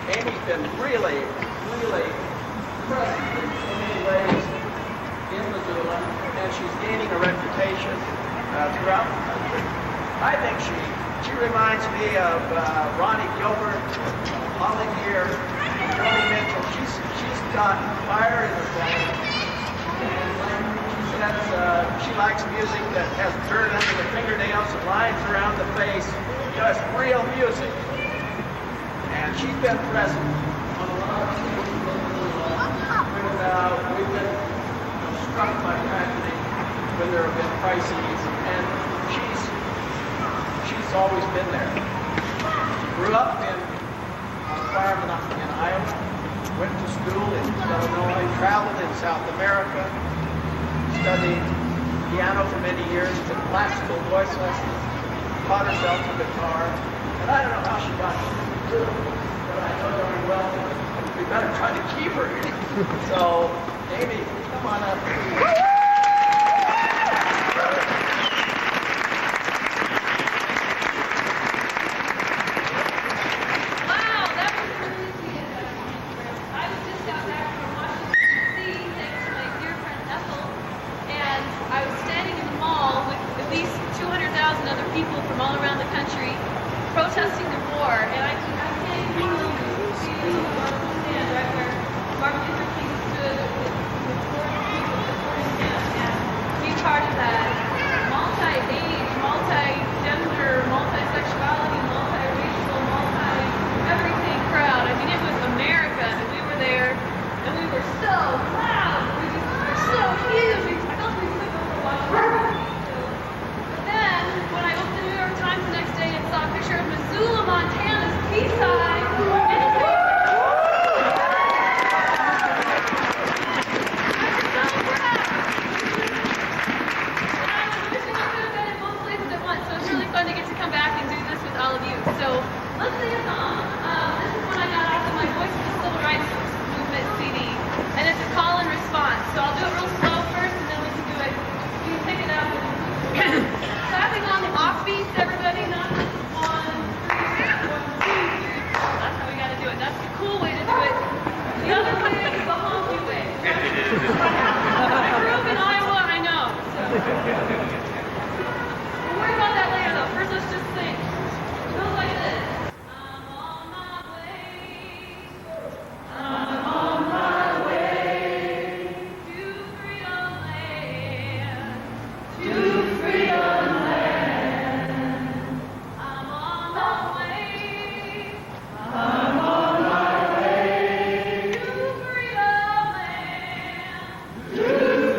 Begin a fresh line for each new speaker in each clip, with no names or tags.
Amy's been really, really present in so many ways in Missoula, and she's gaining a reputation throughout the country. I think she reminds me of Ronnie Gilbert, Holly Gear, Joni Mitchell. She's got fire in her belly, and like she says, she likes music that has dirt under the fingernails and lines around the face, just real music. And she's been present on a lot of things when we've been struck by tragedy, when there have been crises, and she's always been there. She grew up in a farm in Iowa, went to school in Illinois, traveled in South America, studied piano for many years, took classical voice lessons, taught herself the guitar, and I don't know how she got to it, but I know darn well we better try to keep her. So, Amy, come on up.
Protesting the war, and I can't even stand right where Martin Luther King stood with 40 people supporting him, and be part of that multi-age, multi-gender, multi-sexuality, multi-racial, multi-everything crowd. I mean, it was America, and we were there, and we were so loud, we were so huge. I felt we took over Washington. But then, when I opened the New York Times the next day and saw a picture of Missoula, Montana's peace sign, and it was so proud. And I was wishing I could have been in both places at once, so it's really fun to get to come back and do this with all of you. So let's sing a song. This is one I got off of my Voice of the Civil Rights Movement CD, and it's a call and response. So I'll do it real slow first, and then we can do it. You can pick it up. Clapping on the offbeats, everybody, not just 1, 3, 1, 2, 3. That's how we got to do it. That's the cool way to do it. The other way is the honky way. I grew up in Iowa, I know. So. We'll worry about that later, though. First, let's just sing. It goes like this. I'm on my way. I'm on my way to freedom land. To freedom land. I'm on my way. I'm on my way to freedom land. To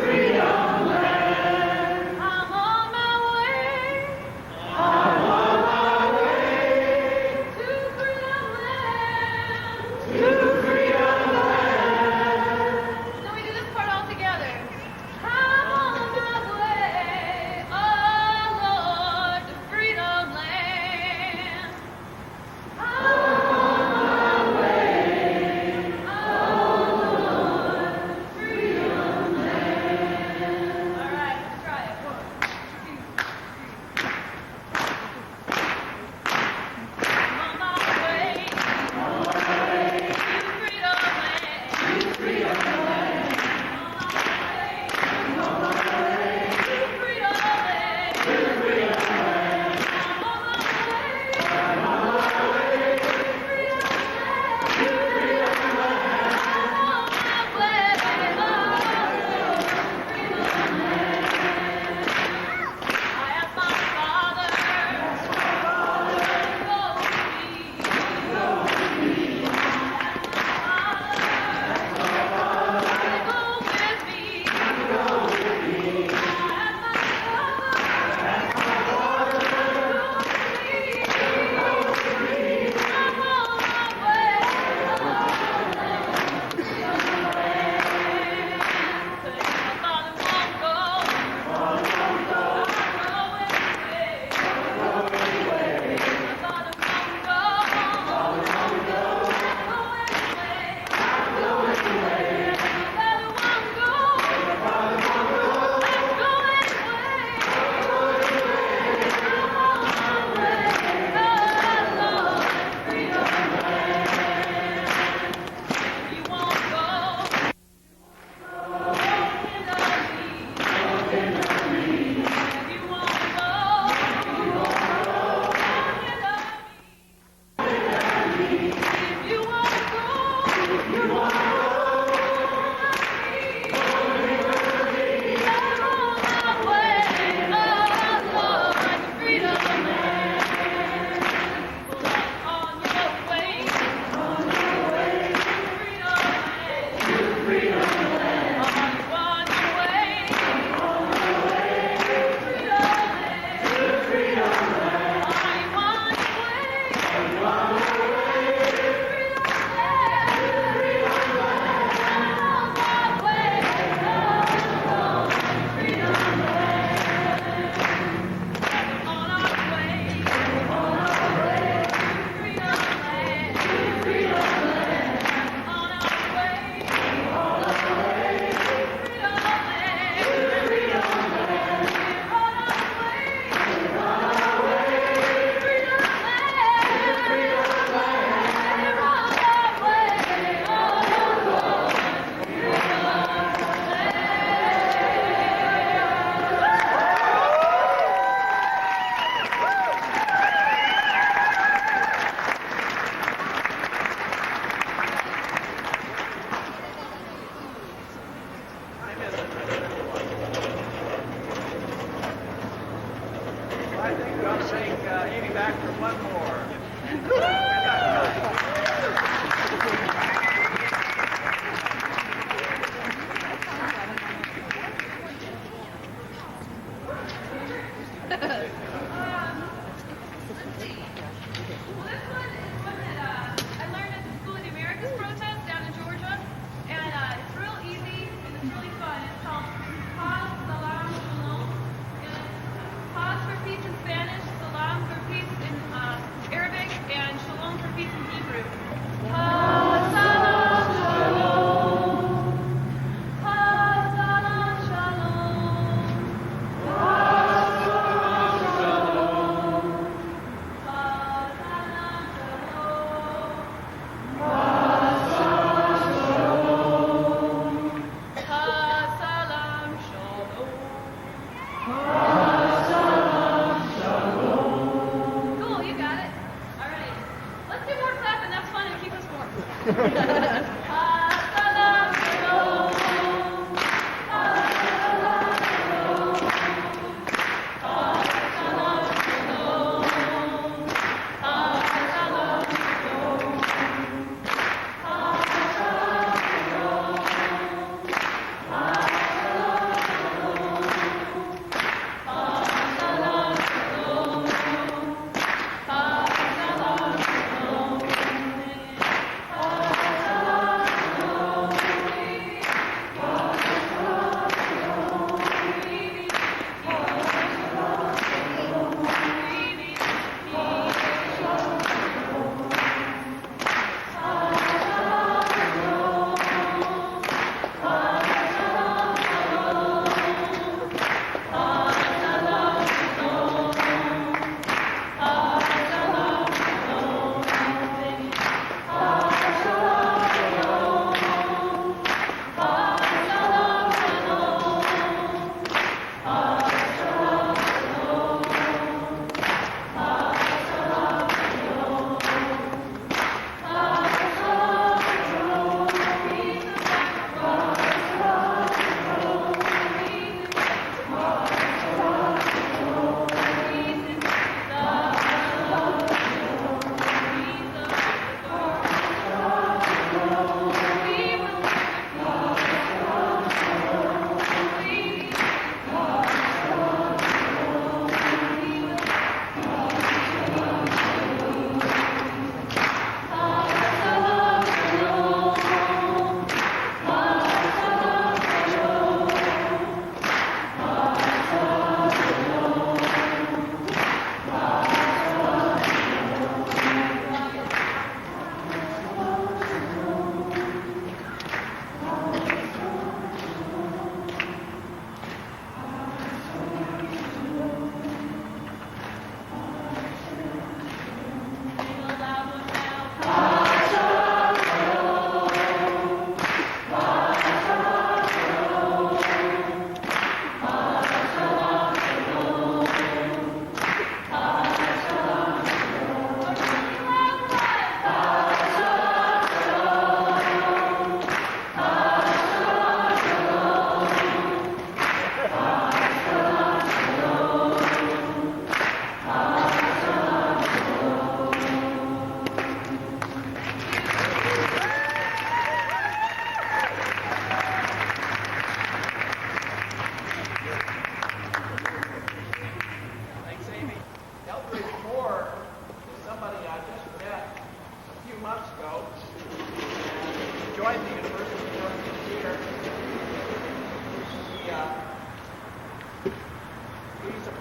freedom land. I'm on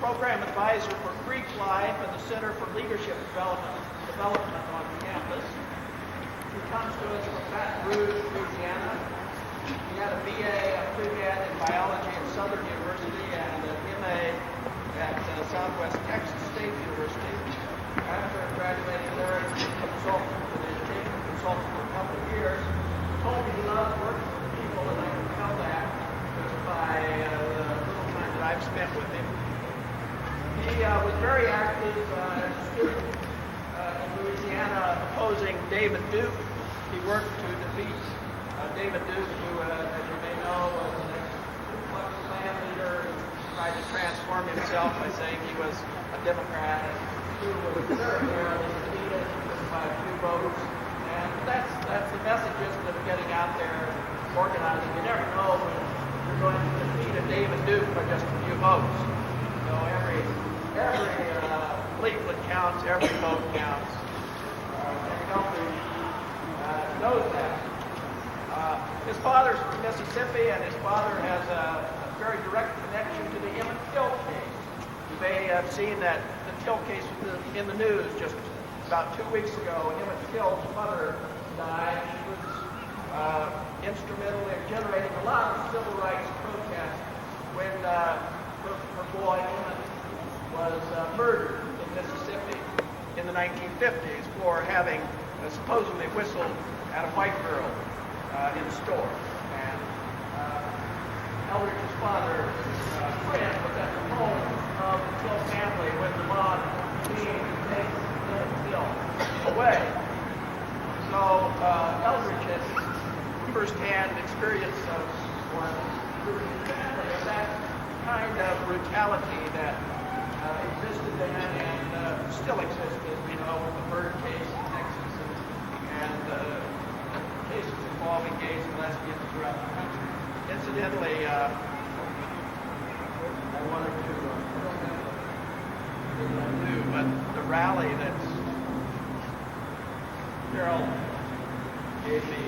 program advisor for Greek Life and the Center for Leadership Development on campus. He comes to us from Baton Rouge, Louisiana. He had a BA, a pre-med in biology at Southern University and an MA at Southwest Texas State University. After graduating there, he was an education consultant for a couple of years. He told me he loved working with people, and I can tell that just by the little time that I've spent with him. He was very active as a student in Louisiana opposing David Duke. He worked to defeat David Duke, who, as you may know, was an ex-Ku Klux Klan leader who tried to transform himself by saying he was a Democrat, and who was very narrowly defeated by a few votes. And that's the messages that are getting out there, organizing. You never know when you're going to defeat a David Duke by just a few votes. So every leaflet counts, every vote counts. And Kelly knows that. His father's from Mississippi, and his father has a very direct connection to the Emmett Till case. You may have seen that the Till case was in the news just about 2 weeks ago. Emmett Till's mother died. She was instrumental in generating a lot of civil rights protests when her boy Emmett was murdered in Mississippi in the 1950s for having supposedly whistled at a white girl in a store. And Eldridge's father, friend, was at the home of the Till family when the mob came to take Emmett Till away. So Eldridge has firsthand experience of that kind of brutality that existed then and still exists, as we know, with the murder case in Texas and cases involving gays and lesbians throughout the country. Incidentally, I wanted to, but the rally that's Carol gave me,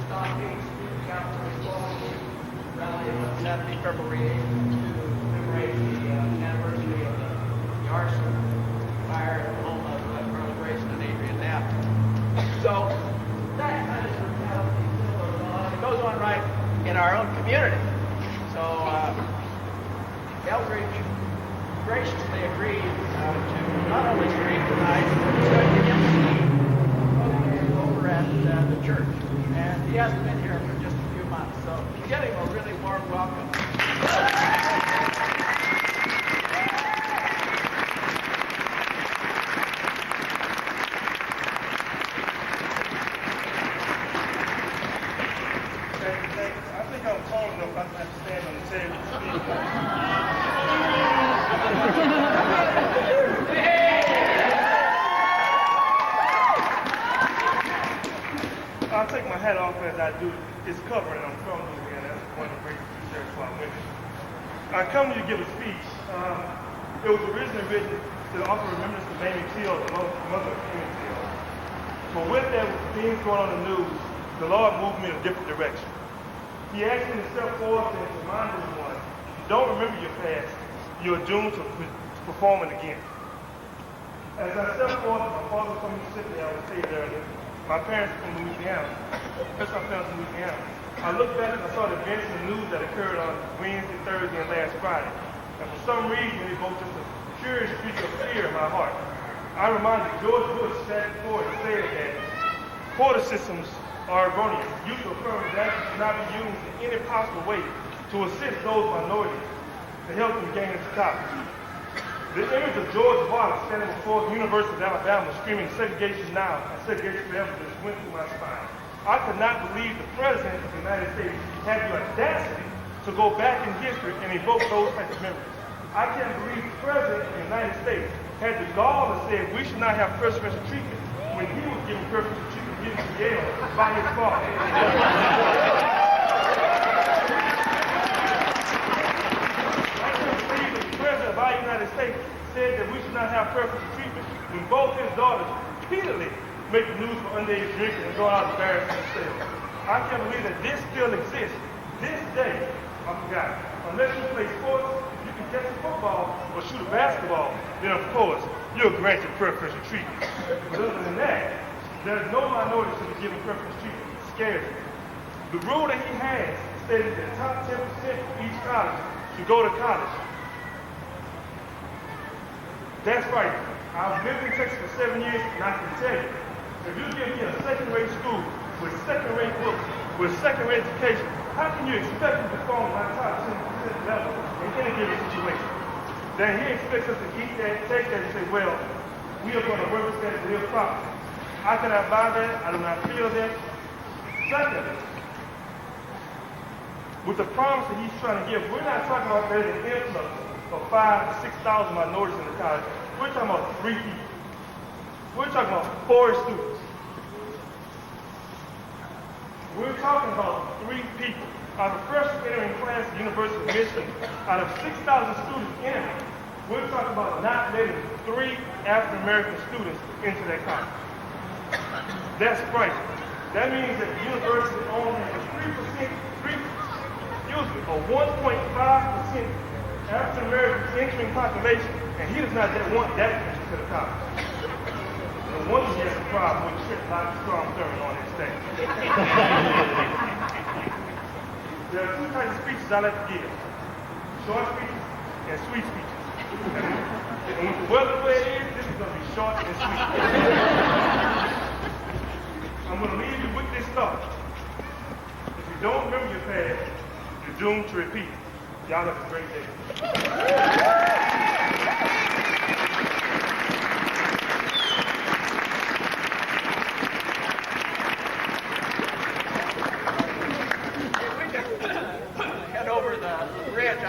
stockings speaking out to the rally on Saturday, February 8th to commemorate the anniversary of the arson fire at the home of Carla Grayson and Adrian Knapp. So that kind of brutality still goes on. It goes on right in our own community. So Eldridge graciously agreed to not only speak tonight, but he's going to MC over at the church. And he hasn't been here for just a few months. So give him a really warm welcome.
I think I'm tall enough not to have to stand on the table and speak. I'll take my hat off as I do. It's covered and I'm from Louisiana. That's one of the great research for our women. I come to you to give a speech. It was originally written to offer remembrance to Mamie Till, the mother of King Till. But with that things going on in the news, the Lord moved me in a different direction. He asked me to step forward and remind everyone, if you don't remember your past, you're doomed to perform it again. As I stepped forward, my father was from Mississippi, I was stated earlier. My parents from Louisiana. That's my parents from Louisiana. I looked back and I saw the events in the news that occurred on Wednesday, Thursday, and last Friday. And for some reason, it evoked just a curious streak of fear in my heart. I reminded George Bush sat forward and said that quota systems are erroneous. Use of affirmative action should not be used in any possible way to assist those minorities to help them gain into college. The image of George Wallace standing before the University of Alabama screaming segregation now and segregation forever just went through my spine. I could not believe the President of the United States had the audacity to go back in history and evoke those types of memories. I can't believe the President of the United States had the gall to say we should not have preferential treatment when he was given preferential treatment getting to Yale by his father. Of our United States said that we should not have preferential treatment when both his daughters repeatedly make the news for underage drinking and go out embarrassing themselves. I can't believe that this still exists. This day, I forgot. Unless you play sports, you can catch a football or shoot a basketball, then of course, you're granted preferential treatment. But other than that, there's no minority should be given preferential treatment. It scares me. The rule that he has stated that the top 10% of each college should go to college. That's right. I've lived in Texas for 7 years, and I can tell you, if you give me a second-rate school with second-rate books, with second-rate education, how can you expect me to perform my top 10% level in any given situation? Then he expects us to eat that, take that, and say, well, we are going to represent real property. I cannot buy that. I do not feel that. Secondly, with the promise that he's trying to give, we're not talking about there's an influx of 5,000 to 6,000 minorities in the college. We're talking about 3 people. We're talking about 4 students. We're talking about 3 people. Out of freshman entering class at the University of Michigan, out of 6,000 students entering, we're talking about not letting 3 African American students into that college. That's frightening. That means that the university only has 1.5% African American entering population, and he does not want that to the college. No wonder he has a problem with Trent like strong thermal on his thing. There are 2 types of speeches I like to give: short speeches and sweet speeches. And with the weather the way it is, this is going to be short and sweet. I'm going to leave you with this thought: if you don't remember your past, you're doomed to repeat it. Y'all have a great day.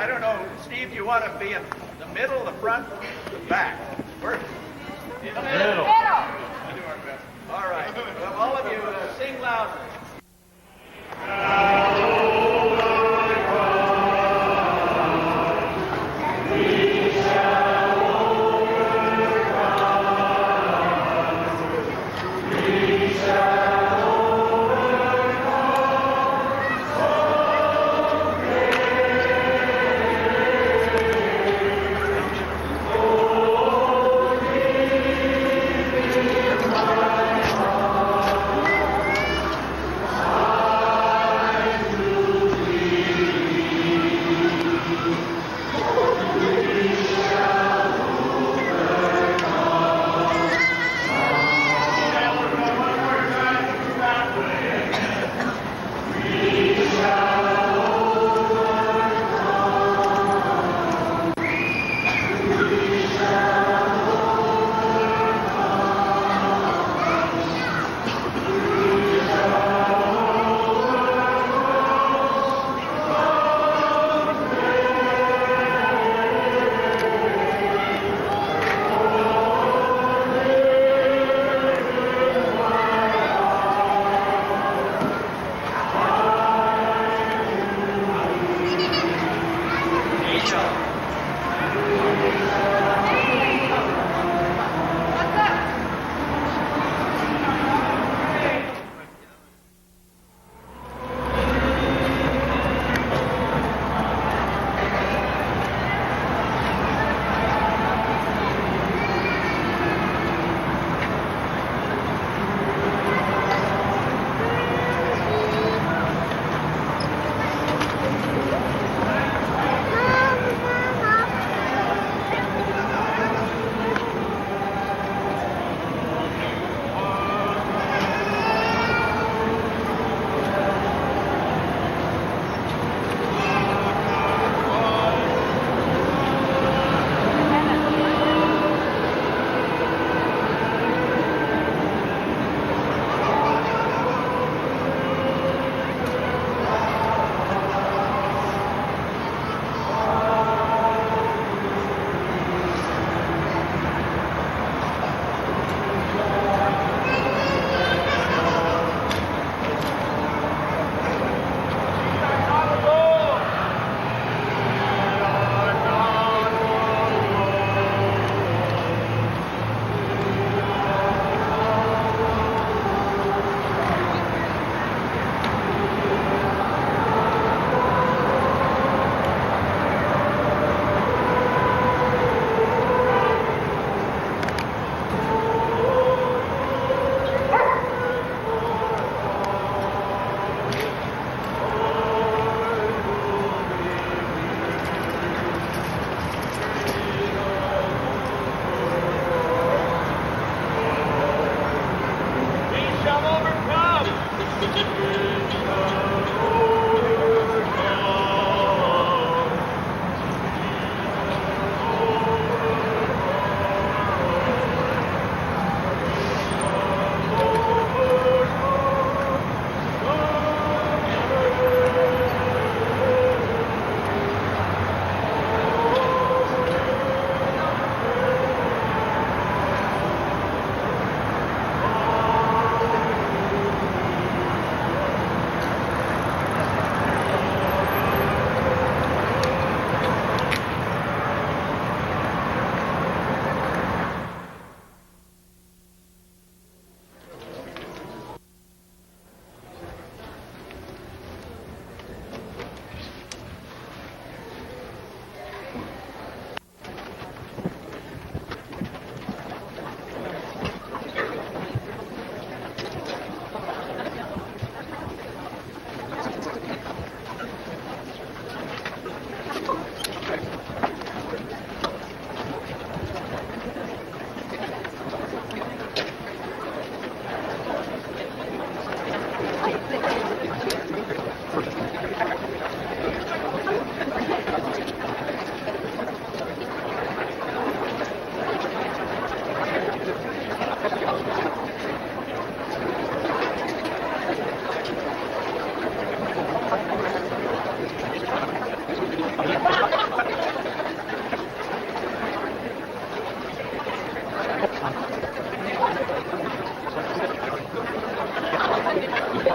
I don't know, Steve, do you want to be in the middle, the front, the back? Where? In the middle. We'll do our best. All right. Well, all of you, sing loudly.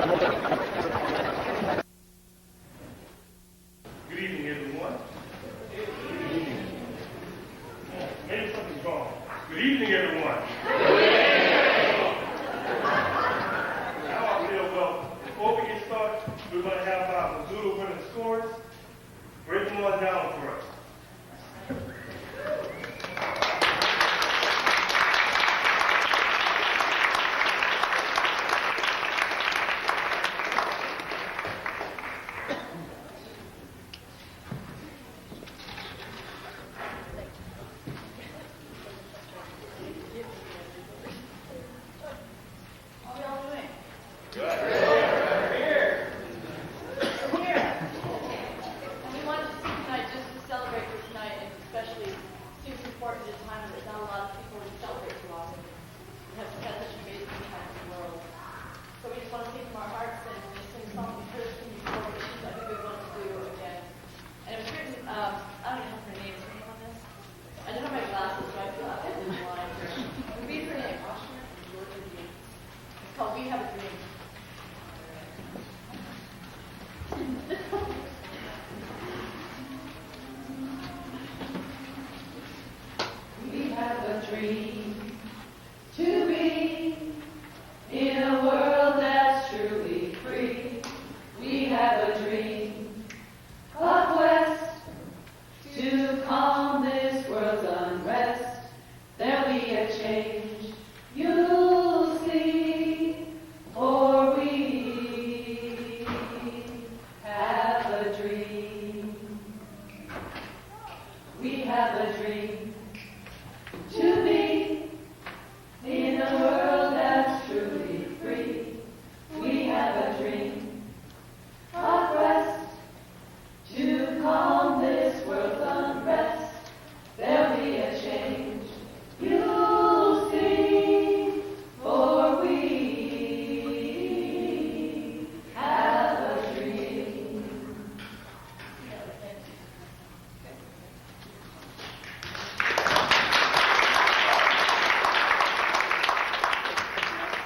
Good evening, everyone. Maybe something's wrong. Good evening, everyone. How I feel, well, before we get started, we're going to have our Missoula winning scores. Break them all down for us.
How are y'all doing?
Good.
Here. And we wanted to see tonight just to celebrate this night, and especially seems important at a time when there's not a lot of people who celebrate too often. We have had such amazing impact in the world. So we just want to sing from our hearts and just sing a song we heard from before, which is I think we want to do again. And it was written, I don't even know her name. Is her name on this? I don't have my glasses, so I feel like I didn't lie. Read her name. It's called We Have a Dream.
We have a dream to be in a world that's truly free. We have a dream, a quest to calm this world's unrest. There'll be a change, you'll see, for we have a dream. We have a dream to be in a world that's truly free. We have a dream, a quest to calm this world's unrest. There'll be a change, you'll see, for we have a dream.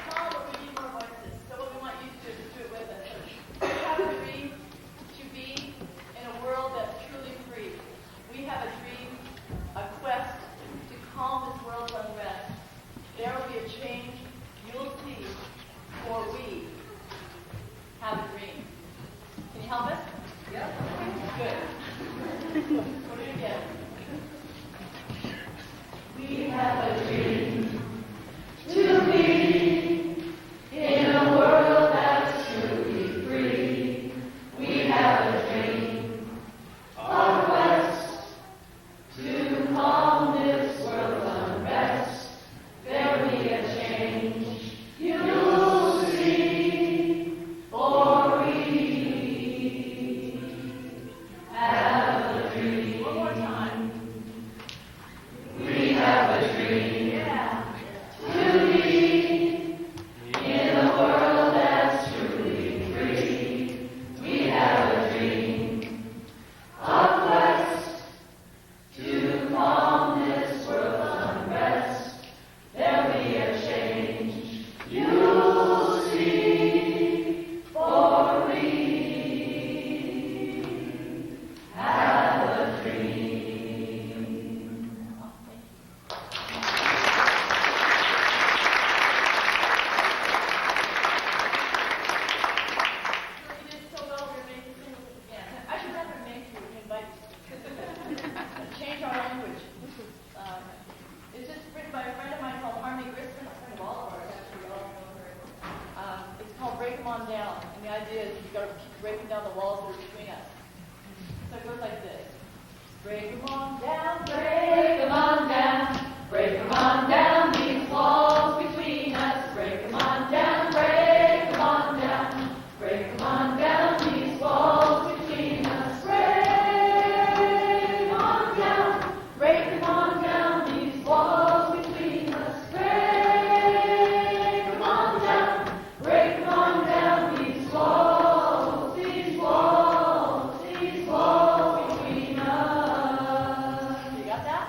Small, but we need more voices. So what we want you to do is do it with us. We have a dream to be in a world that's truly free. We have a dream, a quest to calm this world's unrest. There will be a change you'll see, for we have a dream. Can you help us? Yep. Good. We'll do it again.
We have a dream to be in a world that's truly free. We have a dream, a quest to calm this world's unrest. There'll be a change, you'll see, for we have a dream.
One more time.
We have a dream.
Yeah.
To be in a world that's truly free. We have a dream, a quest to calm this world's unrest. There'll be a change, you'll see, for we have a dream.
You did so well, we're going to sing with it again. I should have a name for you, we invite you. Change our language. It's just written by a friend of mine called Harmony Grisman, a friend of all of ours, actually, we all know her. It's called Break 'Em On Down, and the idea is you've got to keep breaking down the walls that are between us. So it goes like this. Break 'em on down,
Break 'em on down, break 'em on down, these walls between us. Break 'em on down, break 'em on down, break 'em on down, these walls between us. Break 'em on down, break 'em on down, these walls between us. Break 'em on down, break 'em on down, these walls, these walls, these walls between us.
you got that?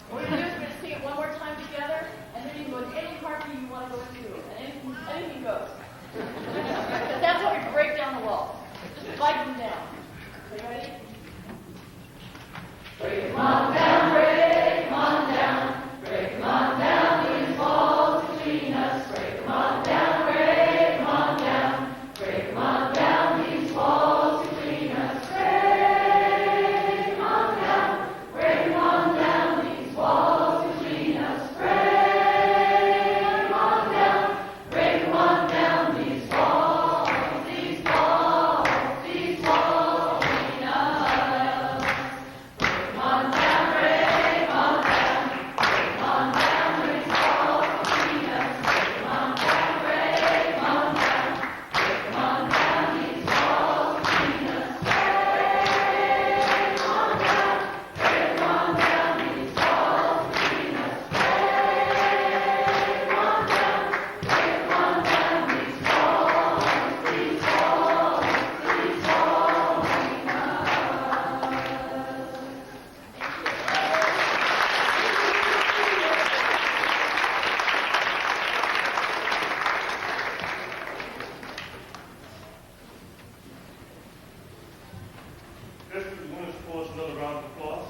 What we're going to do is we're going to
slide them down. Are you ready? Break 'em on down, break 'em on down. Break 'em on down, these walls between us. Break 'em on down, break 'em on down. Break 'em on down, these walls between us. Break 'em on down, break 'em on down, these walls between us. Break 'em on down, break 'em on down, these walls, these walls, these walls between us. Break 'em on down, break 'em on down, break 'em on down, these walls between us. Break 'em on down, break 'em on down, break 'em on down, these walls between us. Break 'em on down, break 'em on down, these walls between us. Break 'em on down, break 'em on down, these walls, these walls, these walls between
Let's give the women's sports another round of applause.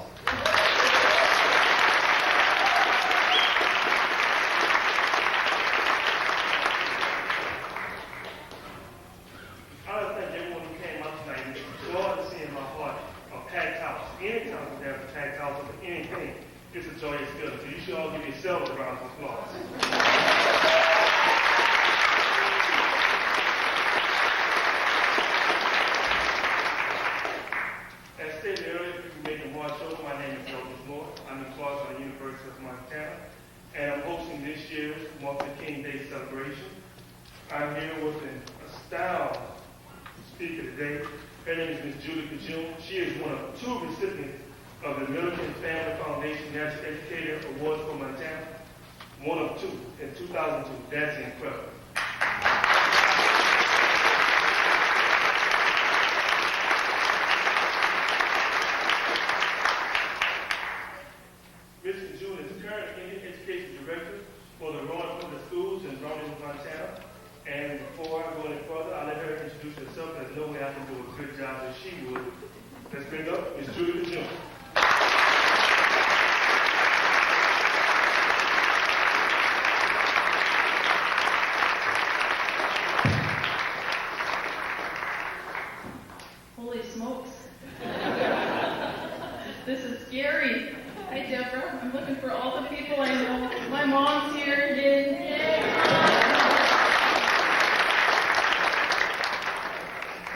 I want to thank everyone who came out tonight. It's joy to see in my heart a packed house. Anytime we have a packed house or anything, it's a joyous feeling. So you should all give yourselves a round of applause. As stated earlier, if you can make a march over, my name is Elvis Moore. I'm in class at the University of Montana, and I'm hosting this year's Martin Luther King Day celebration. I'm here with an astounding speaker today. Her name is Ms. Julie Kajun. She is one of two recipients of the American Family Foundation National Educator Award for Montana. One of two in 2002. That's incredible. Mr. June is currently Indian Education Director for the Rowan Public Schools in Rowan, Montana. And before I go any further, I'll let her introduce herself. There's no way I can do a good job as she would. Let's bring up Ms. Julie June.
Holy smokes. This is scary. Hi, Deborah. I'm looking for all the people I know. My mom's here. Yay.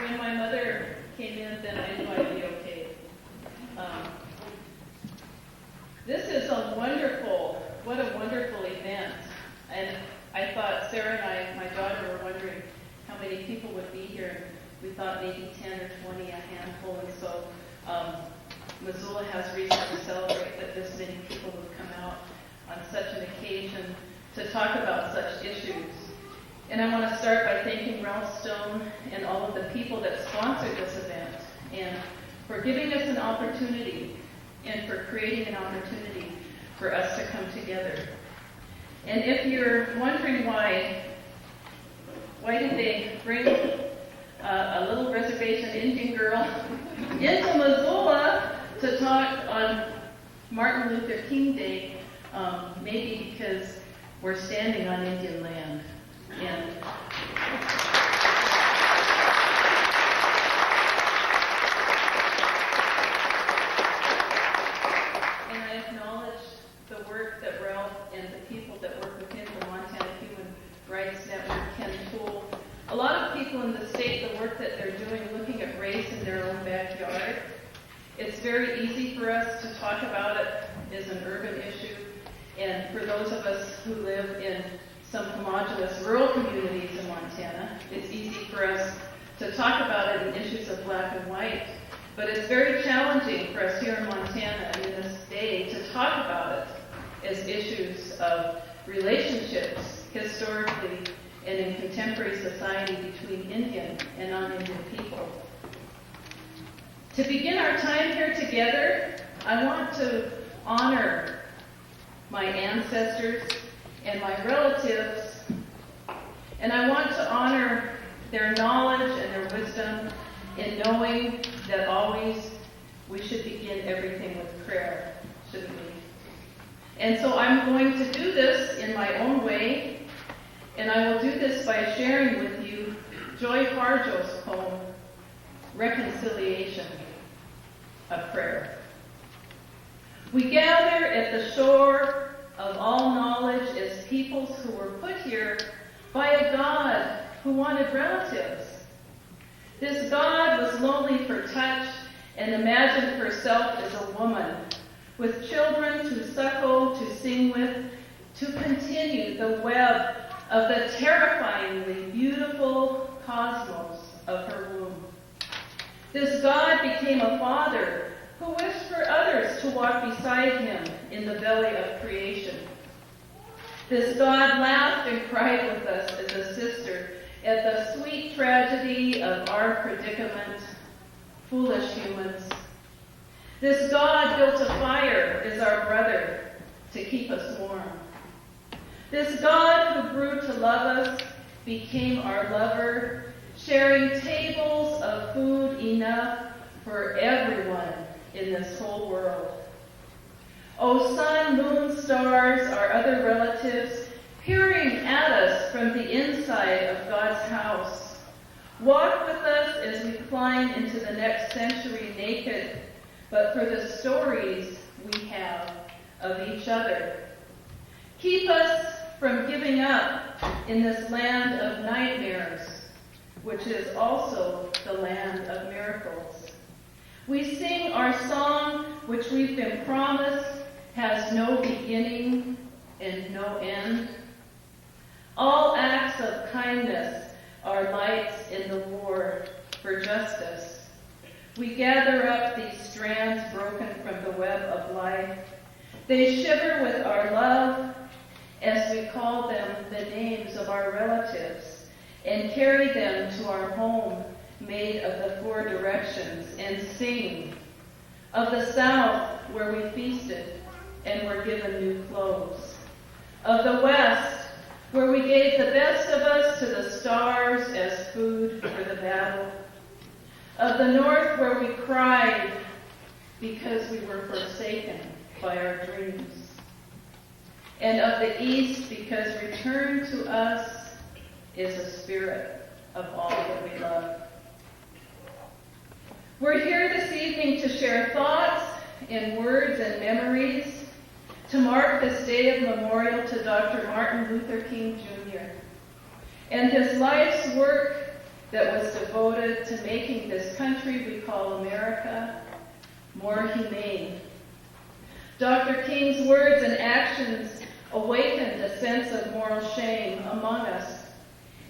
When my mother came in, then I knew I'd be okay. This is what a wonderful event. And I thought, Sarah and I, my daughter, were wondering how many people would be here. We thought maybe 10 or 20, a handful. And so Missoula has reason to celebrate that this many people would come out on such an occasion to talk about such issues. And I want to start by thanking Ralph Stone and all of the people that sponsored this event and for giving us an opportunity and for creating an opportunity for us to come together. And if you're wondering why did they bring a little reservation Indian girl into Missoula to talk on Martin Luther King Day, maybe because we're standing on Indian land. And I acknowledge the work that Ralph and the people that work within the Montana Human Rights Network, Ken Poole, a lot of people in the state, the work that they're doing, looking at race in their own backyard. It's very easy for us to talk about it as an urban issue, and for those of us who live in some homogenous rural communities in Montana, it's easy for us to talk about it in issues of black and white. But it's very challenging for us here in Montana and in this day to talk about it as issues of relationships historically and in contemporary society between Indian and non-Indian people. To begin our time here together, I want to honor my ancestors and my relatives, and I want to honor their knowledge and their wisdom in knowing that always we should begin everything with prayer, shouldn't we? And so I'm going to do this in my own way, and I will do this by sharing with you Joy Harjo's poem, Reconciliation, a Prayer. We gather at the shore of all knowledge as peoples who were put here by a God who wanted relatives. This God was lonely for touch and imagined herself as a woman, with children to suckle, to sing with, to continue the web of the terrifyingly beautiful cosmos of her womb. This God became a father who wished for others to walk beside him in the belly of creation. This God laughed and cried with us as a sister at the sweet tragedy of our predicament, foolish humans. This God built a fire as our brother to keep us warm. This God who grew to love us became our lover, sharing tables of food enough for everyone in this whole world. Oh, sun, moon, stars, our other relatives, peering at us from the inside of God's house. Walk with us as we climb into the next century naked, but for the stories we have of each other. Keep us from giving up in this land of nightmares, which is also the land of miracles. We sing our song, which we've been promised has no beginning and no end. All acts of kindness are lights in the war for justice. We gather up these strands broken from the web of life. They shiver with our love as we call them the names of our relatives and carry them to our home made of the four directions and sing of the south where we feasted and were given new clothes, of the west where we gave the best of us to the stars as food for the battle, of the north where we cried because we were forsaken by our dreams, and of the east because return to us is a spirit of all that we love. We're here this evening to share thoughts and words and memories to mark this day of memorial to Dr. Martin Luther King Jr. and his life's work that was devoted to making this country we call America more humane. Dr. King's words and actions awakened a sense of moral shame among us,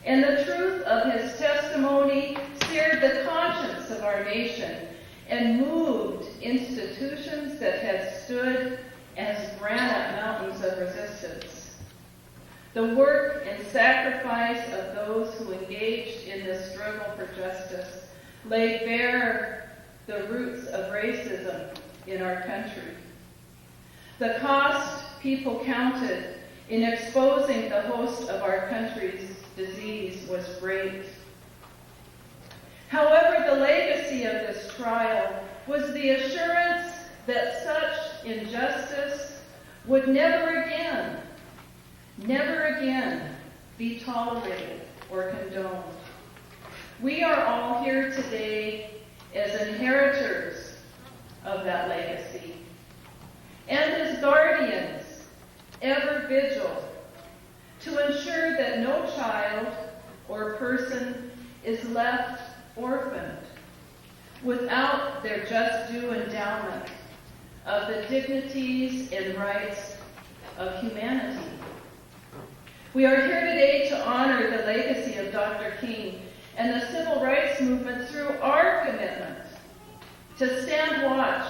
and the truth of his testimony seared the conscience of our nation and moved institutions that had stood as granite mountains of resistance. The work and sacrifice of those who engaged in this struggle for justice laid bare the roots of racism in our country. The cost people counted in exposing the host of our country's disease was great. However, the legacy of this trial was the assurance that such injustice would never again be tolerated or condoned. We are all here today as inheritors of that legacy and as guardians, ever vigil, to ensure that no child or person is left orphaned without their just due endowment of the dignities and rights of humanity. We are here today to honor the legacy of Dr. King and the civil rights movement through our commitment to stand watch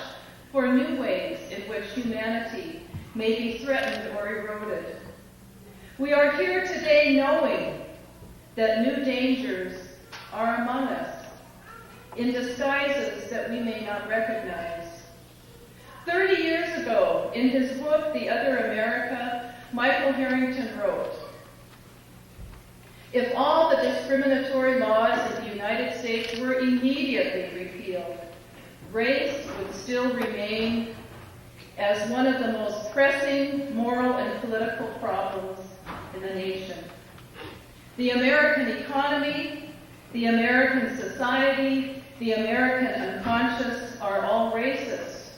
for new ways in which humanity may be threatened or eroded. We are here today knowing that new dangers are among us in disguises that we may not recognize. 30 years ago, in his book, The Other America, Michael Harrington wrote, "If all the discriminatory laws in the United States were immediately repealed, race would still remain as one of the most pressing moral and political problems in the nation. The American economy, the American society, the American unconscious are all racist.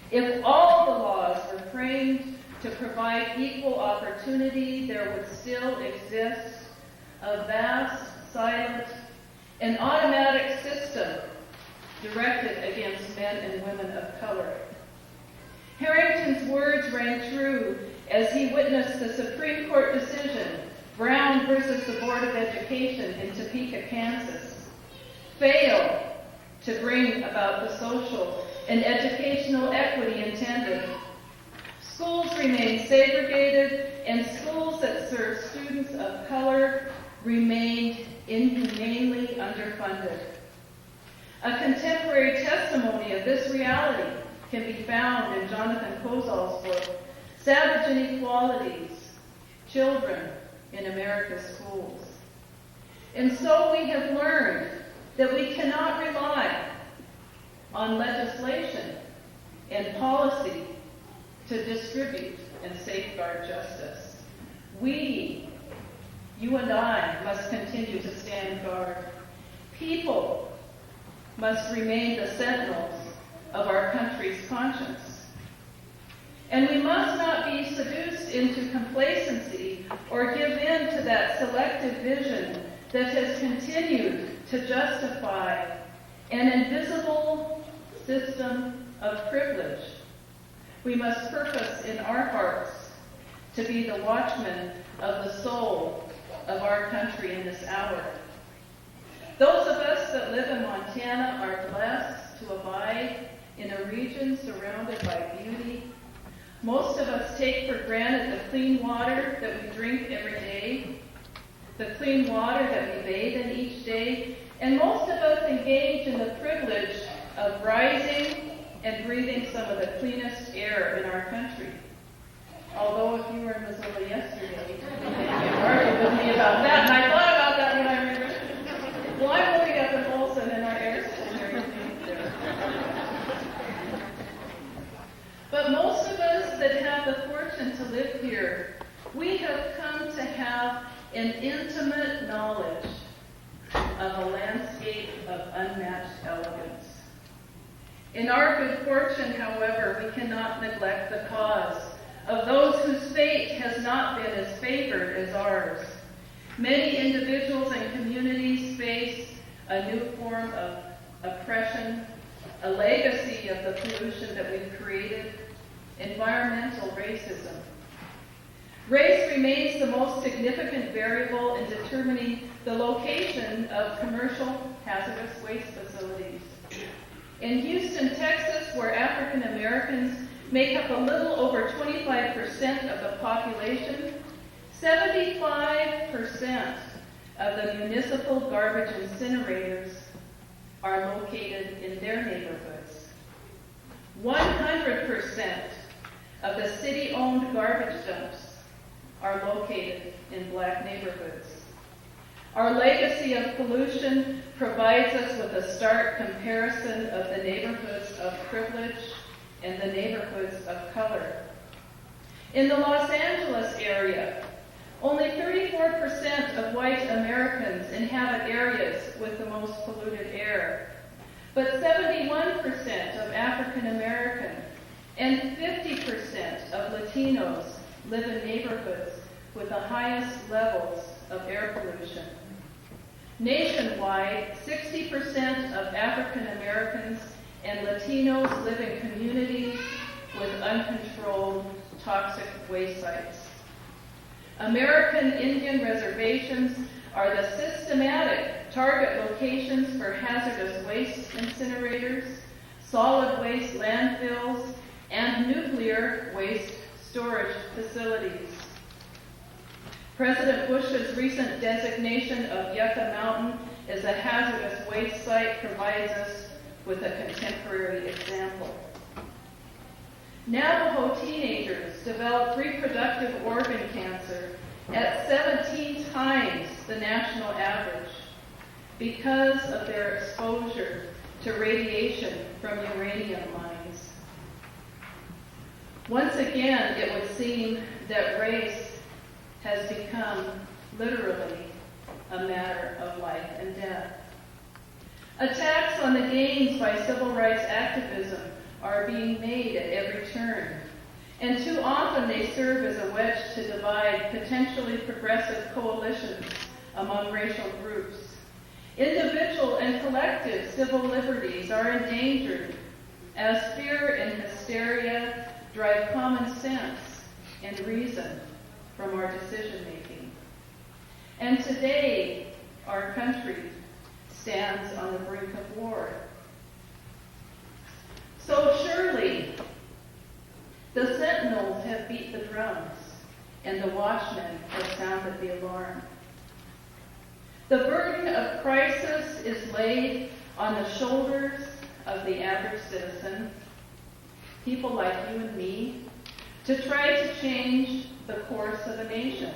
If all the laws were framed to provide equal opportunity, there would still exist a vast, silent, and automatic system directed against men and women of color. Harrington's words rang true as he witnessed the Supreme Court decision, Brown versus the Board of Education in Topeka, Kansas, fail to bring about the social and educational equity intended. Schools remain segregated, and schools that serve students of color remained inhumanely underfunded. A contemporary testimony of this reality can be found in Jonathan Kozol's book, Savage Inequalities, Children in America's Schools. And so we have learned that we cannot rely on legislation and policy to distribute and safeguard justice. We, you and I, must continue to stand guard. People must remain the sentinels of our country's conscience. And we must not be seduced into complacency or give in to that selective vision that has continued to justify an invisible system of privilege. We must purpose in our hearts to be the watchmen of the soul of our country in this hour. Those of us that live in Montana are blessed to abide in a region surrounded by beauty. Most of us take for granted the clean water that we drink every day, the clean water that we bathe in each day, and most of us engage in the privilege of rising and breathing some of the cleanest air in our country. Although if you were in Missoula yesterday, you argued with me about that, and I thought about that when I remembered. Well, I'm living up in Olson, and our air's still very clean there. But most of us that have the fortune to live here, we have come to have an intimate knowledge of a landscape of unmatched elegance. In our good fortune, however, we cannot neglect the cause of those whose fate has not been as favored as ours. Many individuals and communities face a new form of oppression, a legacy of the pollution that we've created, environmental racism. Race remains the most significant variable in determining the location of commercial hazardous waste facilities. In Houston, Texas, where African Americans make up a little over 25% of the population, 75% of the municipal garbage incinerators are located in their neighborhoods. 100% of the city-owned garbage dumps are located in black neighborhoods. Our legacy of pollution provides us with a stark comparison of the neighborhoods of privilege and the neighborhoods of color. In the Los Angeles area, only 34% of white Americans inhabit areas with the most polluted air, but 71% of African American and 50% of Latinos live in neighborhoods with the highest levels of air pollution. Nationwide, 60% of African Americans and Latinos live in communities with uncontrolled toxic waste sites. American Indian reservations are the systematic target locations for hazardous waste incinerators, solid waste landfills, and nuclear waste storage facilities. President Bush's recent designation of Yucca Mountain as a hazardous waste site provides us with a contemporary example. Navajo teenagers develop reproductive organ cancer at 17 times the national average. because of their exposure to radiation from uranium mines. Once again, it would seem that race has become literally a matter of life and death. Attacks on the gains by civil rights activism are being made at every turn, and too often they serve as a wedge to divide potentially progressive coalitions among racial groups. Individual and collective civil liberties are endangered as fear and hysteria drive common sense and reason from our decision making. And today, our country stands on the brink of war. So surely, the sentinels have beat the drums, and the watchmen have sounded the alarm. The burden of crisis is laid on the shoulders of the average citizen, people like you and me, to try to change the course of a nation.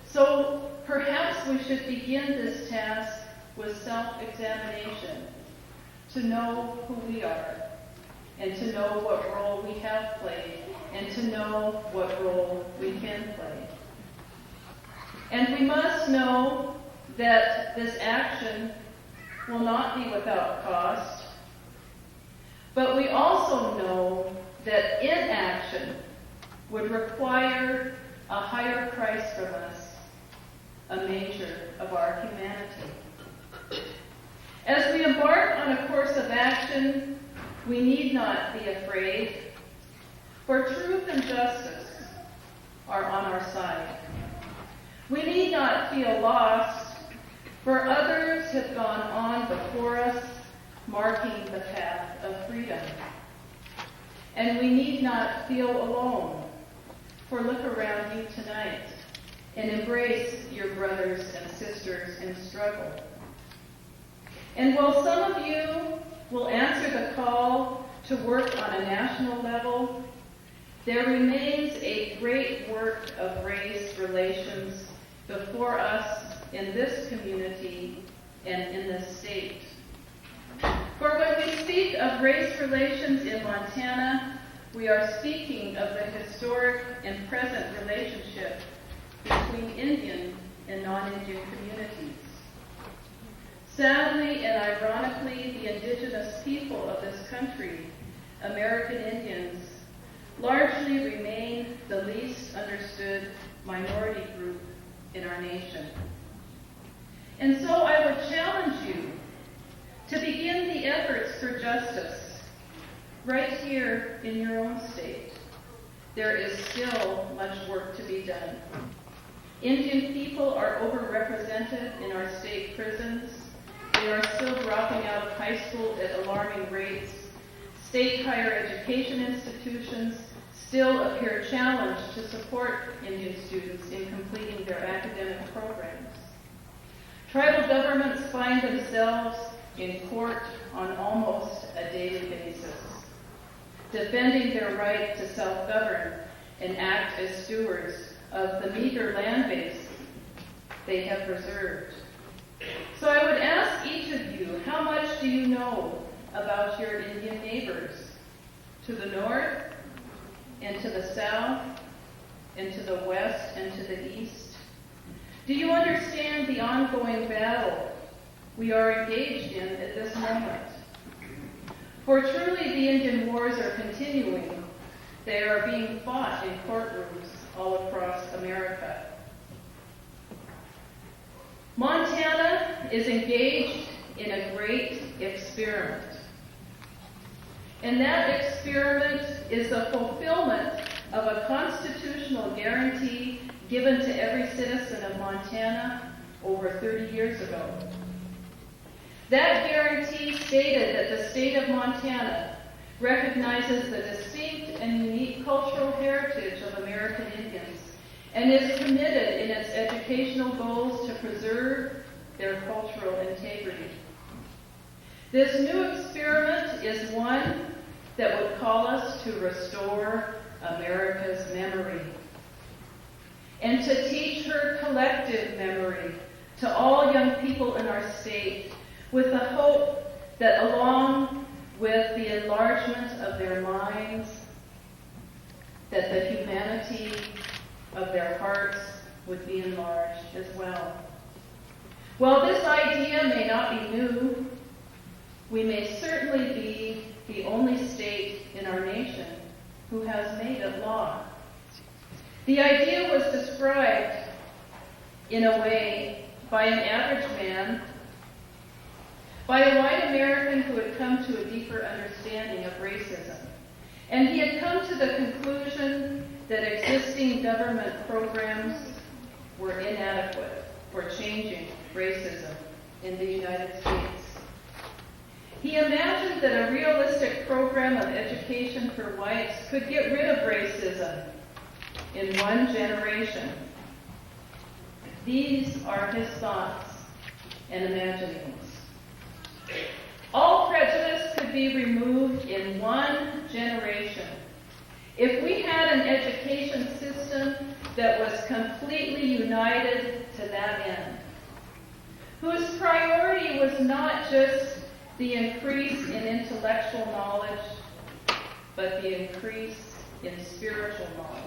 So perhaps we should begin this task with self-examination, to know who we are, and to know what role we have played, and to know what role we can play. And we must know that this action will not be without cost, but we also know that inaction would require a higher price from us, a measure of our humanity. As we embark on a course of action, we need not be afraid, for truth and justice are on our side. We need not feel lost, for others have gone on before us, marking the path of freedom. And we need not feel alone, for look around you tonight and embrace your brothers and sisters in struggle. And while some of you will answer the call to work on a national level, there remains a great work of race relations before us in this community and in this state. For when we speak of race relations in Montana, we are speaking of the historic and present relationship between Indian and non-Indian communities. Sadly and ironically, the indigenous people of this country, American Indians, largely remain the least understood minority group in our nation. And so I would challenge you to begin the efforts for justice right here in your own state. There is still much work to be done. Indian people are overrepresented in our state prisons. They are still dropping out of high school at alarming rates. State higher education institutions still appear challenged to support Indian students in completing their academic programs. Tribal governments find themselves in court on almost a daily basis, defending their right to self-govern and act as stewards of the meager land base they have preserved. So I would ask each of you, how much do you know about your Indian neighbors to the north and to the south and to the west and to the east? Do you understand the ongoing battle we are engaged in at this moment? For truly the Indian wars are continuing. They are being fought in courtrooms all across America. Montana is engaged in a great experiment. And that experiment is the fulfillment of a constitutional guarantee given to every citizen of Montana over 30 years ago. That guarantee stated that the state of Montana recognizes the distinct and unique cultural heritage of American Indians and is committed in its educational goals to preserve their cultural integrity. This new experiment is one that would call us to restore America's memory and to teach her collective memory to all young people in our state with the hope that along with the enlargement of their minds, that the humanity of their hearts would be enlarged as well. While this idea may not be new, we may certainly be the only state in our nation who has made it law. The idea was described in a way by an average man, by a white American who had come to a deeper understanding of racism. And he had come to the conclusion that existing government programs were inadequate for changing racism in the United States. He imagined that a realistic program of education for whites could get rid of racism in one generation. These are his thoughts and imaginings. All prejudice could be removed in one generation if we had an education system that was completely united to that end, whose priority was not just the increase in intellectual knowledge, but the increase in spiritual knowledge.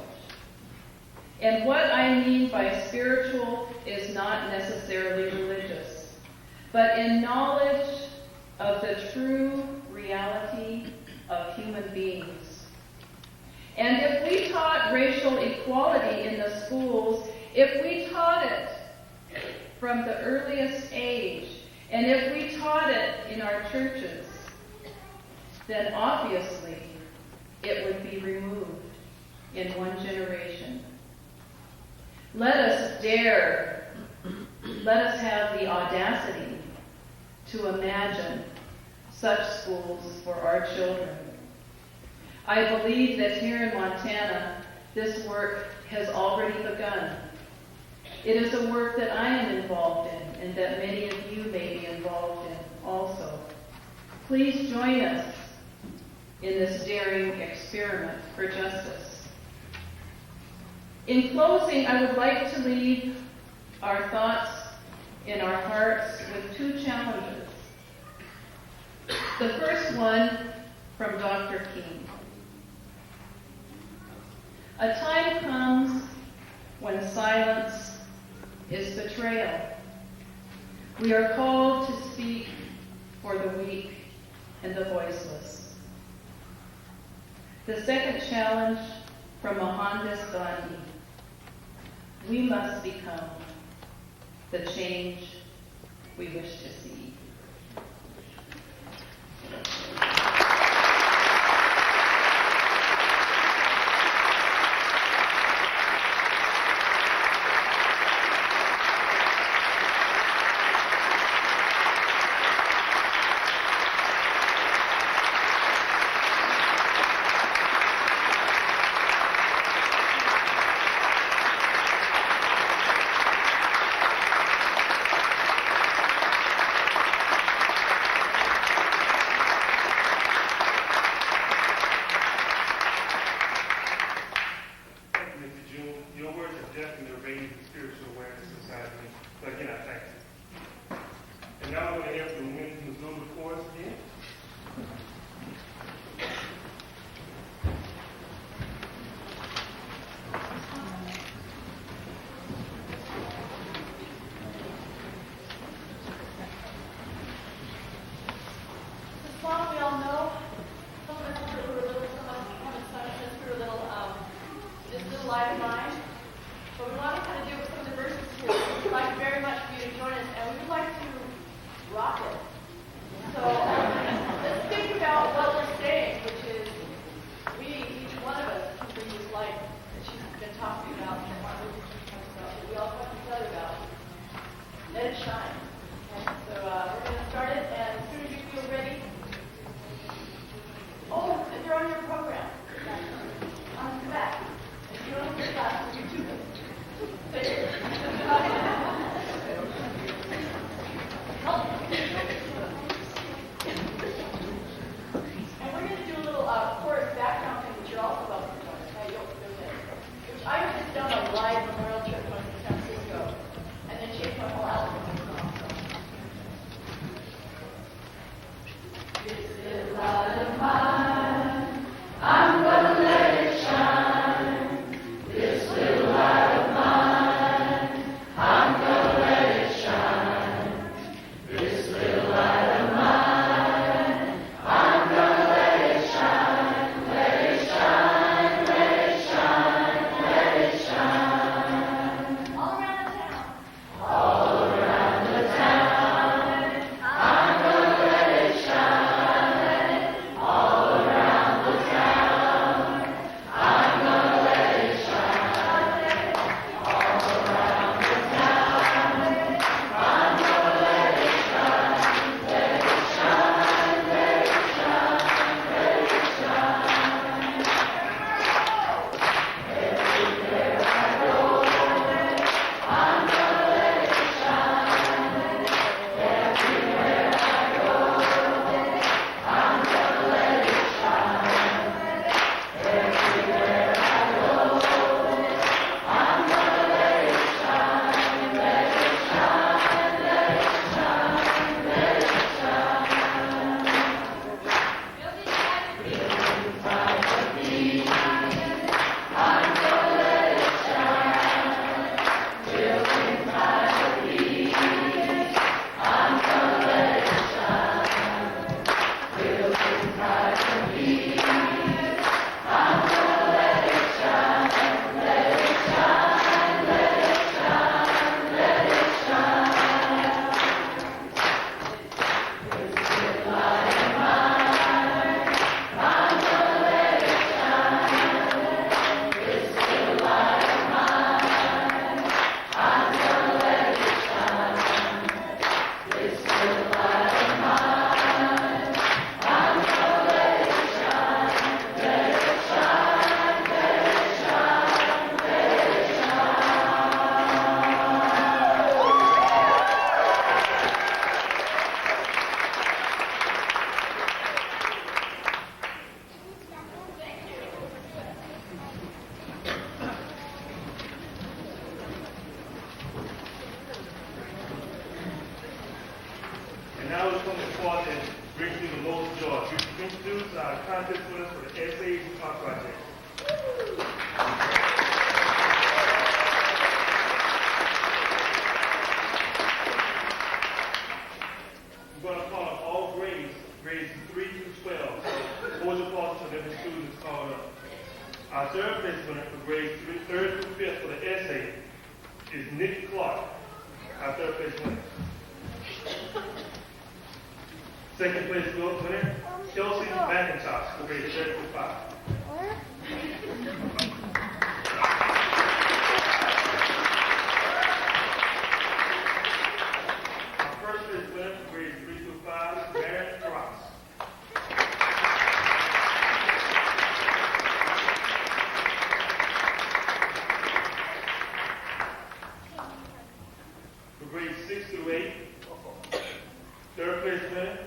And what I mean by spiritual is not necessarily religious, but in knowledge of the true reality of human beings. And if we taught racial equality in the schools, if we taught it from the earliest age, and if we taught it in our churches, then obviously it would be removed in one generation. Let us dare, let us have the audacity to imagine such schools for our children. I believe that here in Montana, this work has already begun. It is a work that I am involved in, and that many of you may be involved in also. Please join us in this daring experiment for justice. In closing, I would like to leave our thoughts in our hearts with two challenges. The first one from Dr. King. A time comes when silence is betrayal. We are called to speak for the weak and the voiceless. The second challenge from Mohandas Gandhi. We must become the change we wish to see.
And now I'm going to ask the women's Missoula chorus again.
This song we all know. Some of us who were little, some of us haven't sung it since we were little, just a little light of mine. But we want to kind of do it with some of the verses here. We'd like very much for you to join us, and we would like to rock it. So let's think about what we're saying, which is each one of us can bring this light that she's been talking about, and Martin Luther King talks about, that we all talk to each other about. Let it shine. Okay? So we're going to start it, and as soon as you feel ready. Oh, they're on your program. On the back. If you don't get that, you do it. And we're going to do a little chorus background thing, which you're also welcome to join us. Which I just done a live memorial trip when I was in San Francisco, and then changed my whole outfit.
now it's coming to the part that brings me the most joy. We introduce our contest winners for the Essays and Art Project. We're going to call up all grades 3 through 12. So, hold your applause until every student is called up. Our third place winner for grades 3rd through 5th for the essay is Nick Clark, our third place winner. Second place winner, Kelsey McIntosh for grades 3rd through 5. Our first place winner for grades 3 through 5 is Maren Cross. For grades 6 through 8, third place winner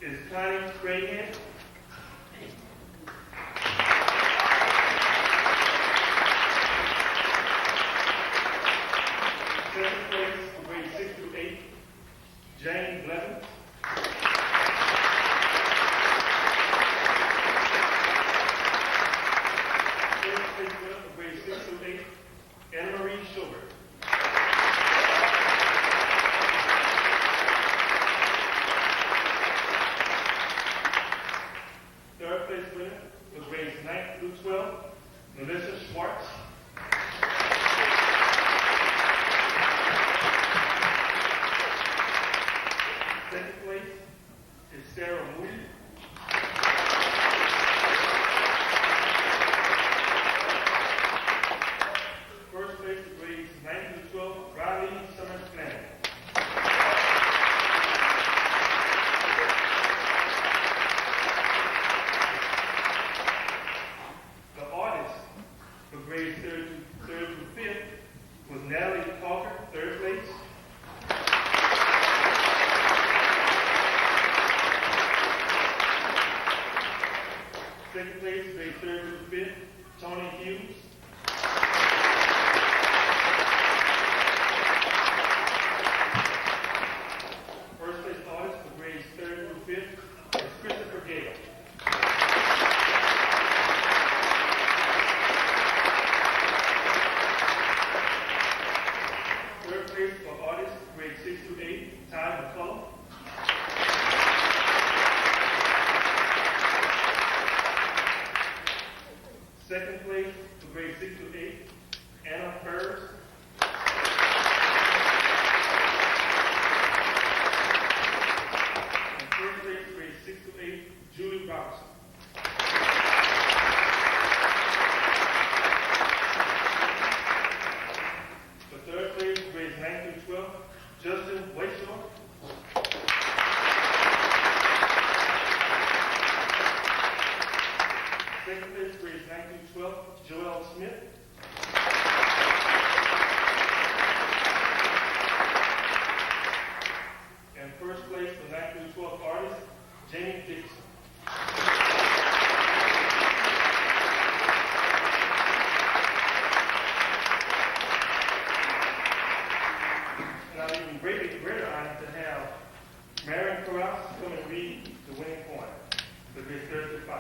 is Connie Craighead. Second place for grades 6 through 8, Jane Blevins. Third place winner for grades 6 through 8, Anna Marie Schubert. Third place winner was grades 9 through 12, Melissa Schwartz. Second place is Sarah Moody. First place for grades 9 through 12, Riley Summers Flanagan. The artist for grades 3rd through 5th was Natalie Parker, third place. Second place, grades 3rd through 5th, Tony Hughes. First place artist for grades 3rd through 5th is Christopher Gale. Third place for artists, grades 6 through 8, Ty McCullough. Second place for grades 6 through 8, Anna Furs. And third place, grades 6 through 8, Julie Robertson. For third place, grades 9 through 12, Justin Wayshaw. Second place, grades 9 through 12, Joel Smith. And first place for 9 through 12 artist, Jamie Dixon. And I'll even greater honor to have Marion Carras come and read the winning poem for grades 3rd through 5.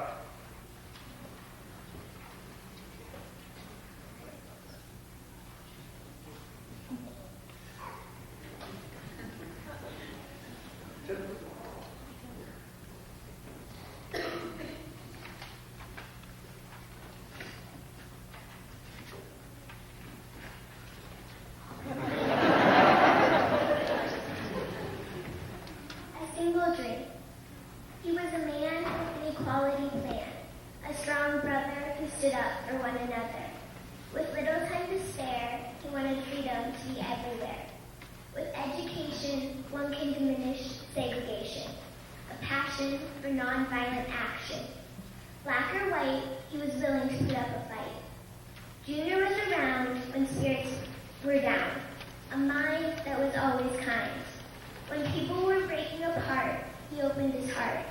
A single dream. He was a man with an equality plan, a strong brother who stood up for one another. With little time to spare, he wanted freedom to be everywhere. With education, one can diminish segregation, a passion for nonviolent action. Black or white, he was willing to put up a fight. Junior was around when spirits were down, a mind that was always kind. When people were breaking apart, he opened his heart.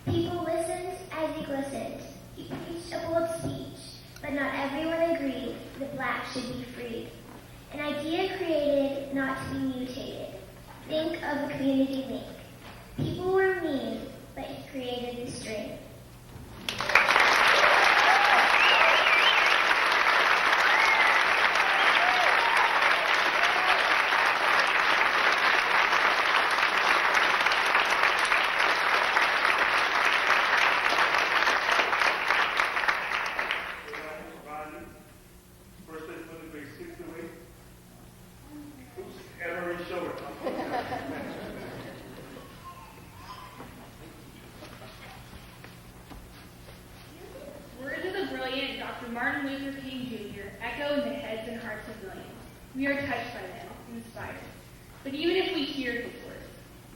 People listened as he glistened. He preached a bold speech, but not everyone agreed that blacks should be freed. An idea created, not to be mutated. Think of a community make. People were mean, but he created this dream.
First place winner, grade 6 to 8. Oops, and her shoulder.
Words of the brilliant Dr. Martin Luther King Jr. echo in the heads and hearts of millions. We are touched by them, inspired. But even if we hear his words,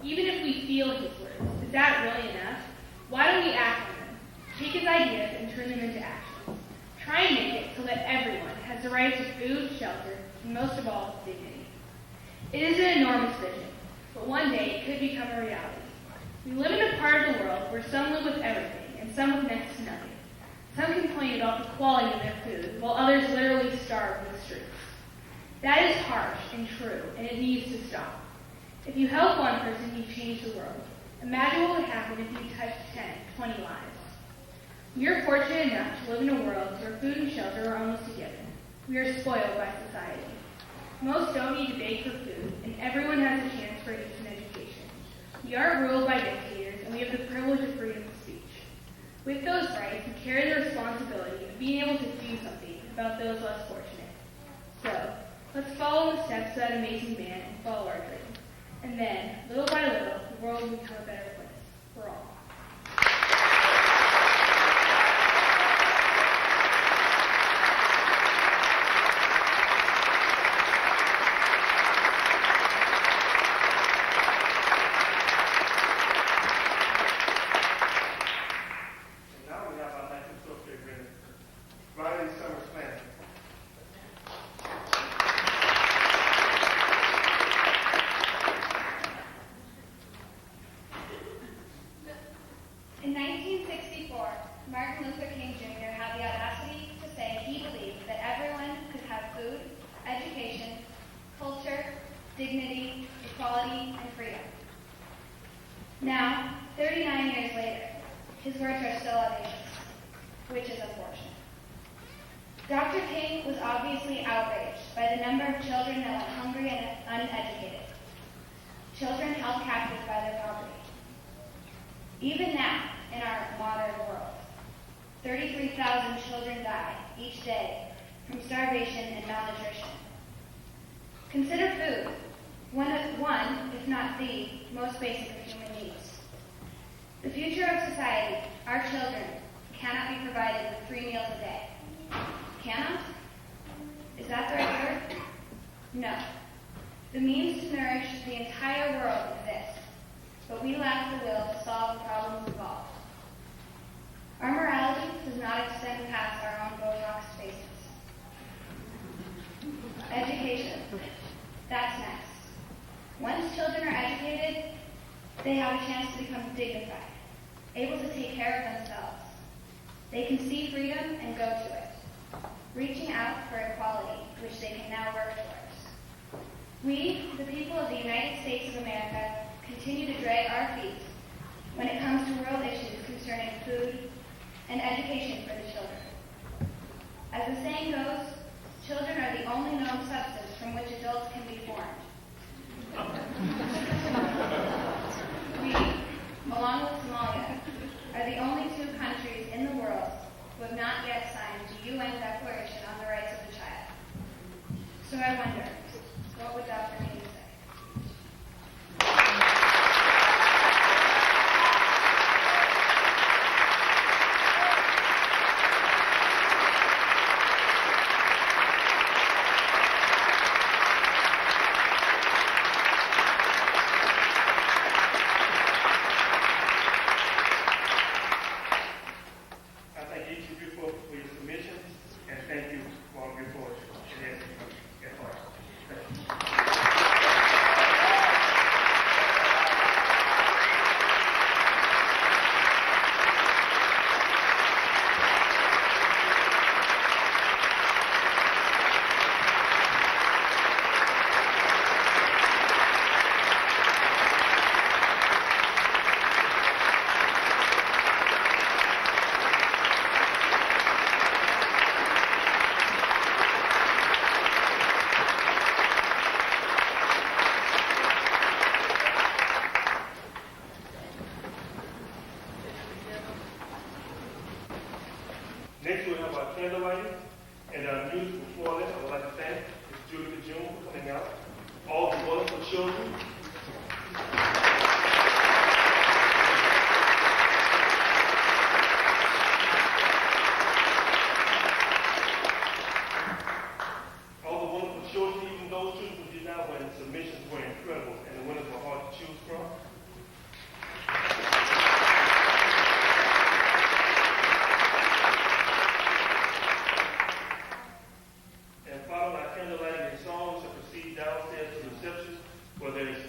even if we feel his words, is that really enough? Why don't we act on them? Take his ideas and turn them into actions. Try and make it so that everyone has the right to food, shelter, and most of all, dignity. It is an enormous vision, but one day it could become a reality. We live in a part of the world where some live with everything and some with next to nothing. Some complain about the quality of their food, while others literally starve in the streets. That is harsh and true, and it needs to stop. If you help one person, you change the world. Imagine what would happen if you touched 10, 20 lives. We are fortunate enough to live in a world where food and shelter are almost a given. We are spoiled by society. Most don't need to beg for food, and everyone has a chance for a decent education. We aren't ruled by dictators, and we have the privilege of freedom of speech. With those rights, we carry the responsibility of being able to do something about those less fortunate. So, let's follow the steps of that amazing man and follow our dream. And then, little by little, the world will become a better place for all.
In 1964, Martin Luther King Jr. had the audacity to say he believed that everyone could have food, education, culture, dignity, equality, and freedom. Now, 39 years later, his words are still audacious, which is unfortunate. Dr. King was obviously outraged by the number of children that went hungry and uneducated, children held captive by their poverty. Even now, in our modern world, 33,000 children die each day from starvation and malnutrition. Consider food, one, if not the, most basic of human needs. The future of society, our children, cannot be provided with 3 meals a day. Cannot? Is that the right word? No. The means to nourish the entire world exist, but we lack the will to solve the problems involved. Our morality does not extend past our own Botox faces. Education. That's next. Once children are educated, they have a chance to become dignified, able to take care of themselves. They can see freedom and go to it, reaching out for equality, which they can now work towards. We, the people of the United States of America, continue to drag our feet when it comes to world issues concerning food and education for the children. As the saying goes, children are the only known substance from which adults can be formed. We, along with Somalia, are the only 2 countries in the world who have not yet signed the UN Declaration on the Rights of the Child. So I wonder, what would Dr. King say?
I thank each of you for your submissions, and thank you for all of your poetry. Yes, yes, we'll have our candle lighting and our music before this. I would like to thank Ms. Julie June for coming out. All the wonderful children. All the wonderful children, even those children who did not win, submissions were incredible, and the winners were hard to choose from. And following our candle lighting and songs, we shall proceed downstairs to the reception where there is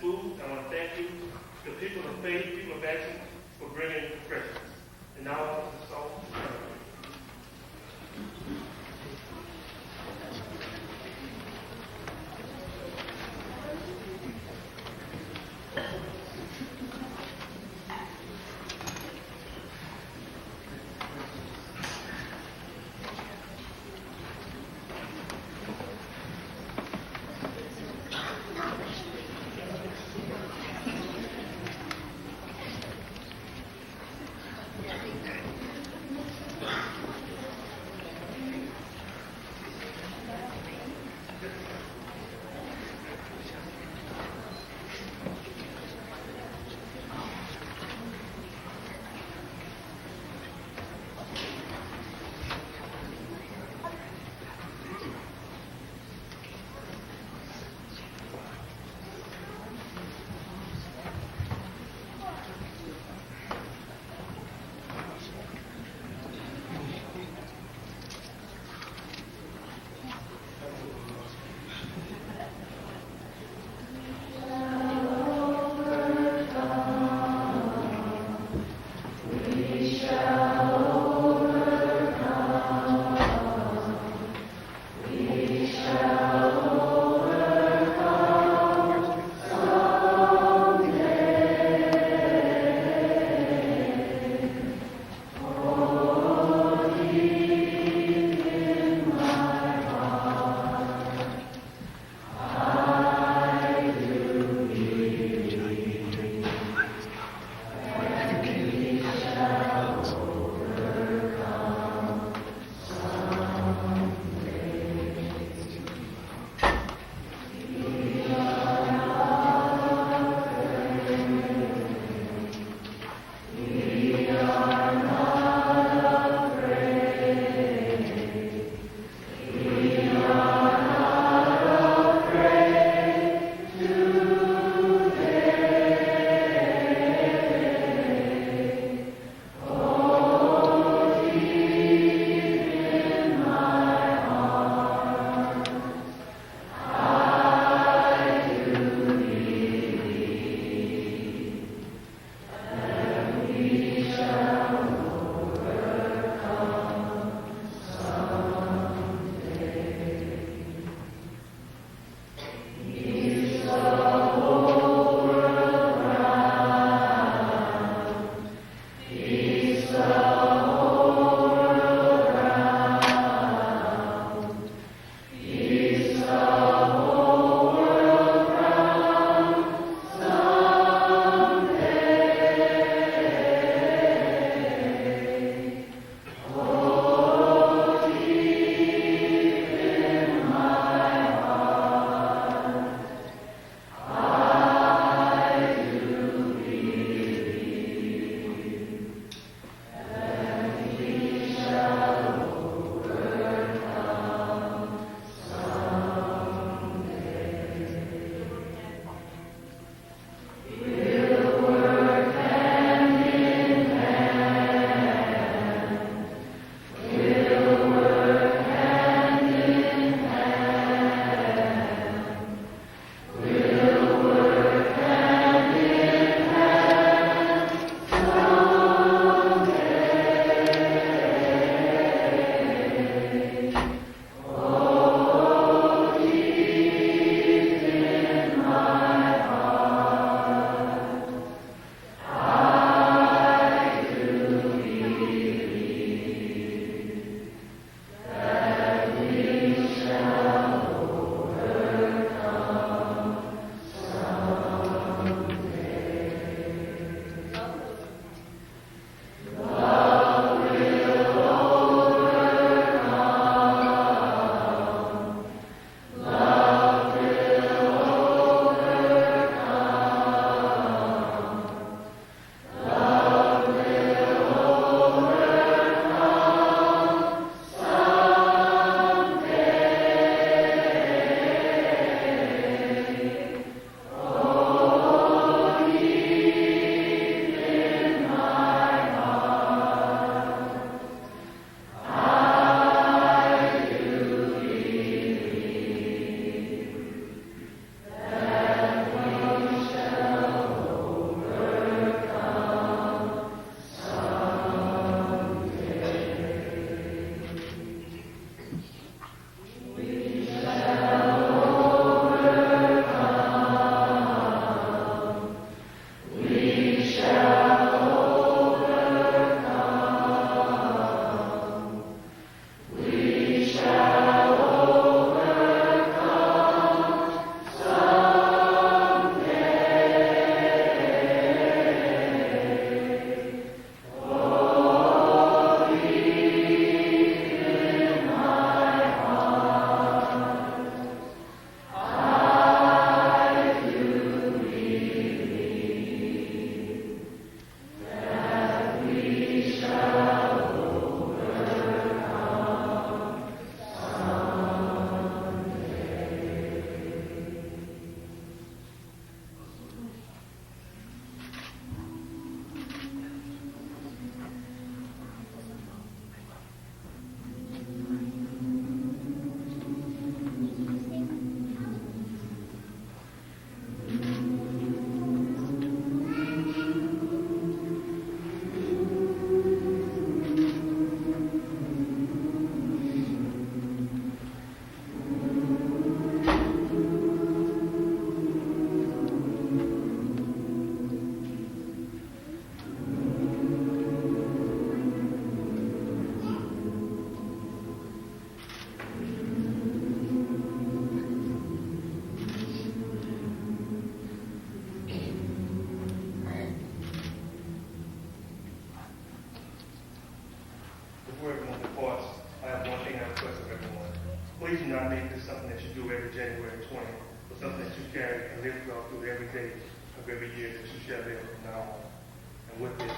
days that you shall live from now on. And with this,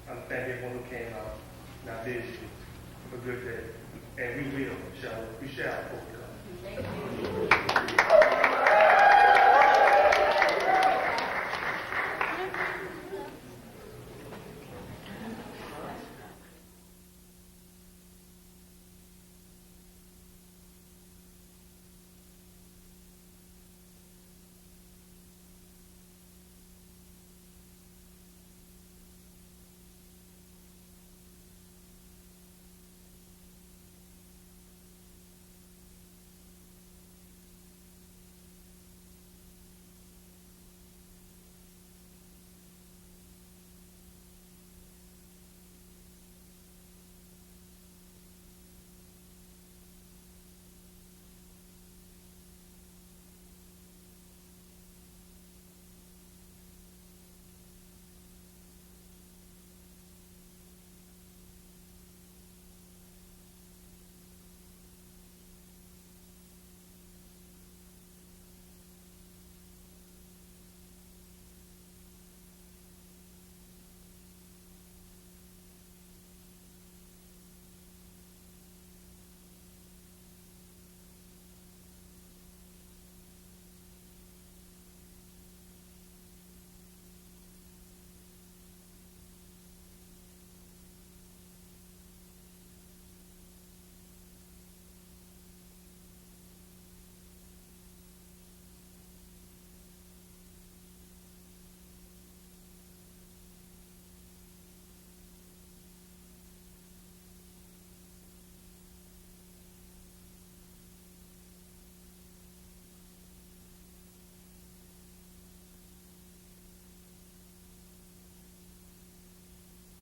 I thank everyone who came out. Now bid you have a good day. And we shall overcome.
Thank you.